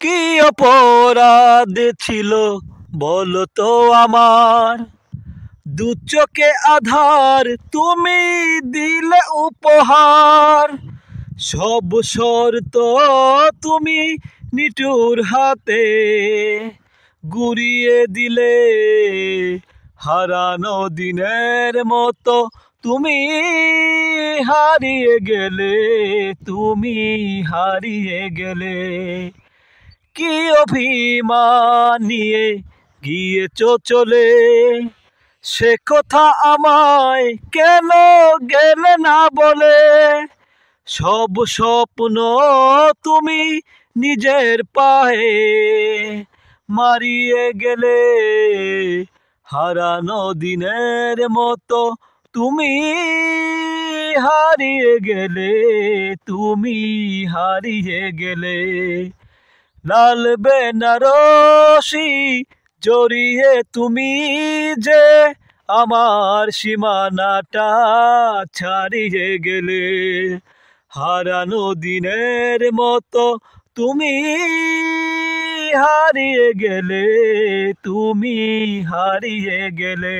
কি অপরাধ ছিল বলো তো আমার, দু চোখে আধার তুমি দিলে উপহার। সব শর্ত তুমি নিঠুর হাতে গুড়িয়ে দিলে, হারানো দিনের মতো তুমি হারিয়ে গেলে, তুমি হারিয়ে গেলে। কি অভিমান নিয়ে গিয়েছো চলে, সে কথা আমায় কেন গেলে না বলে। সব স্বপ্ন তুমি নিজের পায়ে মারিয়ে গেলে, হারানো দিনের মতো তুমি হারিয়ে গেলে, তুমি হারিয়ে গেলে। লাল বেনারসি জড়িয়ে তুমি যে আমার সীমানাটা ছাড়িয়ে গেলে, হারানো দিনের মতো তুমি হারিয়ে গেলে, তুমি হারিয়ে গেলে।